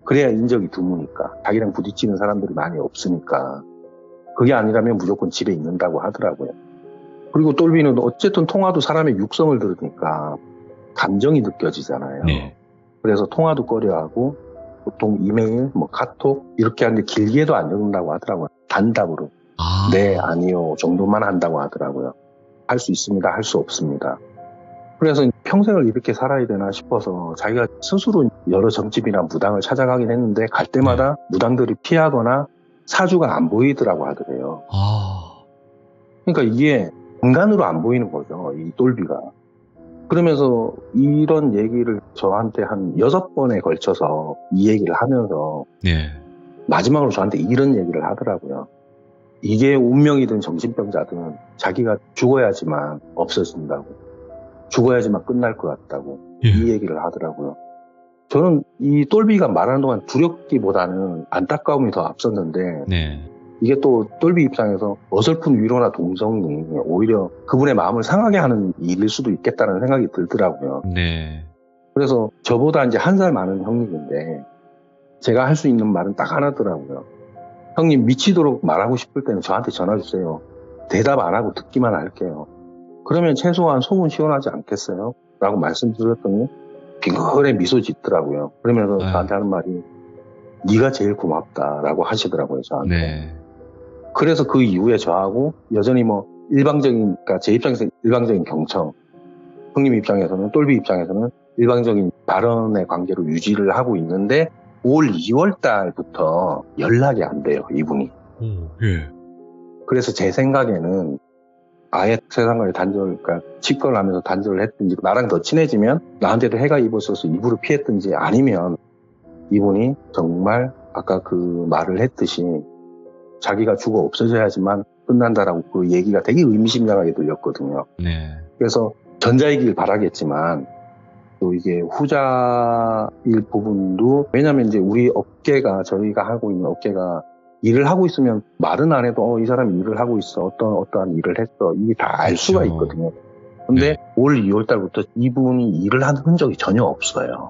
Speaker 2: 그래야 인적이 드무니까 자기랑 부딪히는 사람들이 많이 없으니까 그게 아니라면 무조건 집에 있는다고 하더라고요. 그리고 똘비는 어쨌든 통화도 사람의 육성을 들으니까 감정이 느껴지잖아요.
Speaker 1: 네.
Speaker 2: 그래서 통화도 꺼려하고 보통 이메일, 뭐 카톡 이렇게 하는데 길게도 안 읽는다고 하더라고요. 단답으로. 네, 아니요 정도만 한다고 하더라고요. 할 수 있습니다. 할 수 없습니다. 그래서 평생을 이렇게 살아야 되나 싶어서 자기가 스스로 여러 점집이나 무당을 찾아가긴 했는데 갈 때마다 무당들이 피하거나 사주가 안 보이더라고 하더래요. 그러니까 이게 인간으로 안 보이는 거죠. 이 똘비가. 그러면서 이런 얘기를 저한테 한 6번에 걸쳐서 이 얘기를 하면서
Speaker 1: 네.
Speaker 2: 마지막으로 저한테 이런 얘기를 하더라고요. 이게 운명이든 정신병자든 자기가 죽어야지만 없어진다고. 죽어야지만 끝날 것 같다고. 이 얘기를 하더라고요. 저는 이 똘비가 말하는 동안 두렵기보다는 안타까움이 더 앞섰는데
Speaker 1: 네.
Speaker 2: 이게 또 똘비 입장에서 어설픈 위로나 동정이 오히려 그분의 마음을 상하게 하는 일일 수도 있겠다는 생각이 들더라고요.
Speaker 1: 네.
Speaker 2: 그래서 저보다 이제 1살 많은 형님인데 제가 할 수 있는 말은 딱 하나더라고요. 형님 미치도록 말하고 싶을 때는 저한테 전화 주세요. 대답 안 하고 듣기만 할게요. 그러면 최소한 속은 시원하지 않겠어요? 라고 말씀드렸더니 빙그레 미소 짓더라고요. 그러면서 저한테 하는 말이 네가 제일 고맙다라고 하시더라고요. 저한테.
Speaker 1: 네.
Speaker 2: 그래서 그 이후에 저하고 여전히 뭐 일방적인, 그러니까 제 입장에서 일방적인 경청, 형님 입장에서는, 똘비 입장에서는 일방적인 발언의 관계로 유지를 하고 있는데 올 2월 달부터 연락이 안 돼요, 이분이.
Speaker 1: 예.
Speaker 2: 그래서 제 생각에는 아예 세상과의 단절, 그러니까 치과를 하면서 단절을 했든지, 나랑 더 친해지면 나한테도 해가 입었어서 입으로 피했든지, 아니면 이분이 정말 아까 그 말을 했듯이 자기가 죽어 없어져야지만 끝난다라고 그 얘기가 되게 의미심장하게 들렸거든요.
Speaker 1: 네.
Speaker 2: 그래서 전자이길 바라겠지만 또 이게 후자일 부분도, 왜냐면 이제 우리 업계가, 저희가 하고 있는 업계가 일을 하고 있으면 말은 안 해도 이 사람이 일을 하고 있어, 어떠한 일을 했어, 이게 다 알 수가 있거든요. 근데 올 2월 달부터 이분이 일을 한 흔적이 전혀 없어요.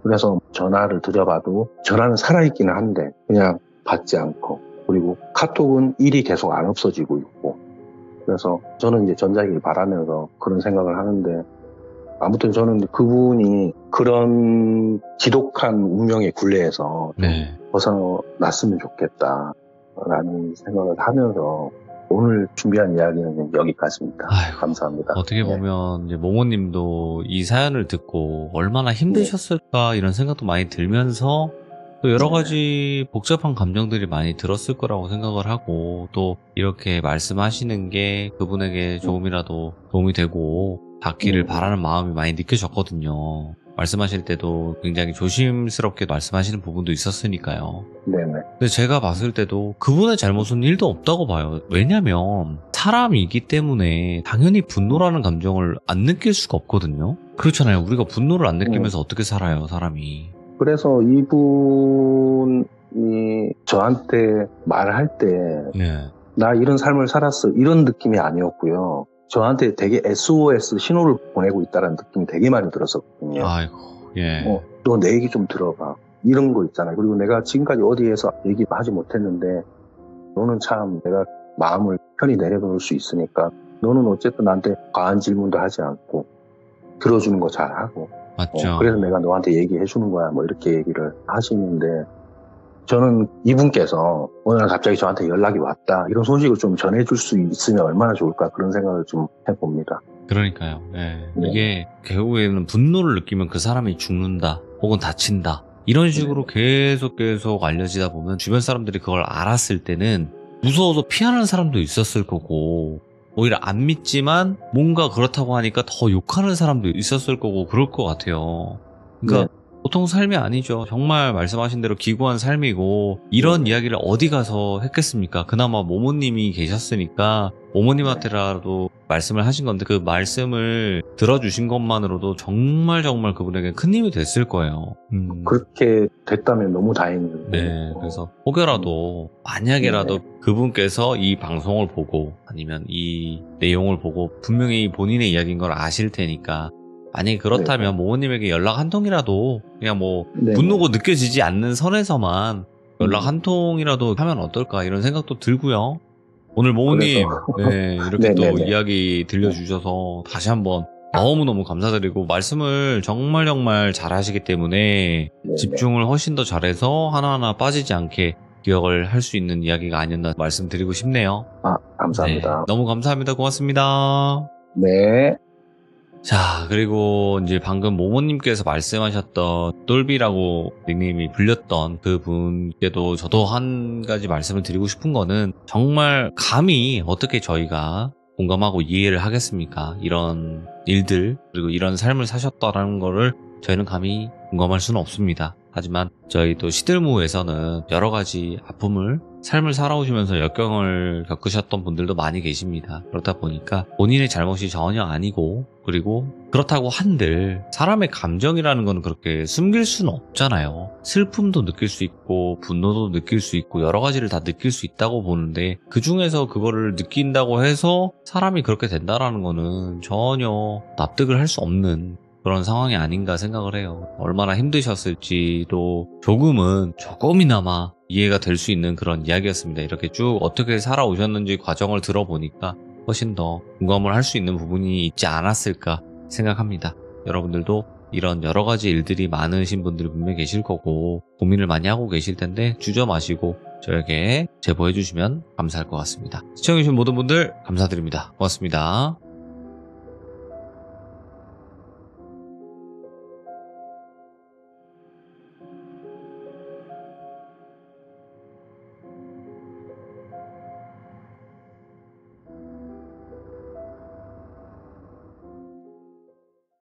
Speaker 2: 그래서 전화를 드려봐도 전화는 살아있기는 한데 그냥 받지 않고, 그리고 카톡은 일이 계속 안 없어지고 있고, 그래서 저는 이제 전자기를 바라면서 그런 생각을 하는데, 아무튼 저는 그분이 그런 지독한 운명의 굴레에서 벗어났으면 좋겠다라는 생각을 하면서 오늘 준비한 이야기는 여기까지입니다.
Speaker 1: 아이고,
Speaker 2: 감사합니다.
Speaker 1: 어떻게 보면 이제 모모님도 이 사연을 듣고 얼마나 힘드셨을까 이런 생각도 많이 들면서 또 여러 가지 복잡한 감정들이 많이 들었을 거라고 생각을 하고, 또 이렇게 말씀하시는 게 그분에게 조금이라도 도움이 되고 닿기를 바라는 마음이 많이 느껴졌거든요. 말씀하실 때도 굉장히 조심스럽게 말씀하시는 부분도 있었으니까요.
Speaker 2: 네네.
Speaker 1: 근데 제가 봤을 때도 그분의 잘못은 1도 없다고 봐요. 왜냐면 사람이기 때문에 당연히 분노라는 감정을 안 느낄 수가 없거든요. 그렇잖아요. 우리가 분노를 안 느끼면서 어떻게 살아요, 사람이.
Speaker 2: 그래서 이분이 저한테 말할 때 나 이런 삶을 살았어, 이런 느낌이 아니었고요. 저한테 되게 SOS 신호를 보내고 있다는 느낌이 되게 많이 들었었거든요.
Speaker 1: 아이고, 예.
Speaker 2: 너 내 얘기 좀 들어봐, 이런 거 있잖아요. 그리고 내가 지금까지 어디에서 얘기하지 못했는데 너는 참 내가 마음을 편히 내려놓을 수 있으니까 너는 어쨌든 나한테 과한 질문도 하지 않고 들어주는 거 잘하고,
Speaker 1: 맞죠.
Speaker 2: 그래서 내가 너한테 얘기해 주는 거야, 뭐 이렇게 얘기를 하시는데, 저는 이분께서 오늘 갑자기 저한테 연락이 왔다, 이런 소식을 좀 전해줄 수 있으면 얼마나 좋을까, 그런 생각을 좀 해봅니다.
Speaker 1: 그러니까요. 네. 이게 결국에는 분노를 느끼면 그 사람이 죽는다 혹은 다친다 이런 식으로 계속 알려지다 보면 주변 사람들이 그걸 알았을 때는 무서워서 피하는 사람도 있었을 거고, 오히려 안 믿지만 뭔가 그렇다고 하니까 더 욕하는 사람도 있었을 거고, 그럴 것 같아요. 그러니까 보통 삶이 아니죠. 정말 말씀하신 대로 기구한 삶이고, 이런 이야기를 어디 가서 했겠습니까? 그나마 모모님이 계셨으니까 모모님한테라도 말씀을 하신 건데, 그 말씀을 들어주신 것만으로도 정말 그분에게 큰 힘이 됐을 거예요.
Speaker 2: 그렇게 됐다면 너무 다행이에요.
Speaker 1: 네, 그래서 혹여라도 만약에라도 그분께서 이 방송을 보고 아니면 이 내용을 보고 분명히 본인의 이야기인 걸 아실 테니까, 만약에 그렇다면 모모님에게 연락 한 통이라도 그냥 뭐 분노고 느껴지지 않는 선에서만 연락 한 통이라도 하면 어떨까, 이런 생각도 들고요. 오늘 모모님 이렇게 또 이야기 들려주셔서 다시 한번 너무너무 감사드리고, 말씀을 정말 잘하시기 때문에 집중을 훨씬 더 잘해서 하나하나 빠지지 않게 기억을 할 수 있는 이야기가 아니었나 말씀드리고 싶네요.
Speaker 2: 감사합니다.
Speaker 1: 너무 감사합니다. 고맙습니다.
Speaker 2: 네.
Speaker 1: 자, 그리고 이제 방금 모모님께서 말씀하셨던 똘비라고 닉네임이 불렸던 그분께도 저도 한 가지 말씀을 드리고 싶은 거는, 정말 감히 어떻게 저희가 공감하고 이해를 하겠습니까? 이런 일들, 그리고 이런 삶을 사셨다라는 거를 저희는 감히 공감할 수는 없습니다. 하지만 저희 또 시들무에서는 여러 가지 아픔을, 삶을 살아오시면서 역경을 겪으셨던 분들도 많이 계십니다. 그렇다 보니까 본인의 잘못이 전혀 아니고, 그리고 그렇다고 한들 사람의 감정이라는 건 그렇게 숨길 수는 없잖아요. 슬픔도 느낄 수 있고 분노도 느낄 수 있고 여러 가지를 다 느낄 수 있다고 보는데, 그 중에서 그거를 느낀다고 해서 사람이 그렇게 된다라는 거는 전혀 납득을 할 수 없는 그런 상황이 아닌가 생각을 해요. 얼마나 힘드셨을지도 조금이나마 이해가 될 수 있는 그런 이야기였습니다. 이렇게 쭉 어떻게 살아오셨는지 과정을 들어보니까 훨씬 더 공감을 할 수 있는 부분이 있지 않았을까 생각합니다. 여러분들도 이런 여러 가지 일들이 많으신 분들이 분명히 계실 거고 고민을 많이 하고 계실 텐데 주저 마시고 저에게 제보해 주시면 감사할 것 같습니다. 시청해주신 모든 분들 감사드립니다. 고맙습니다.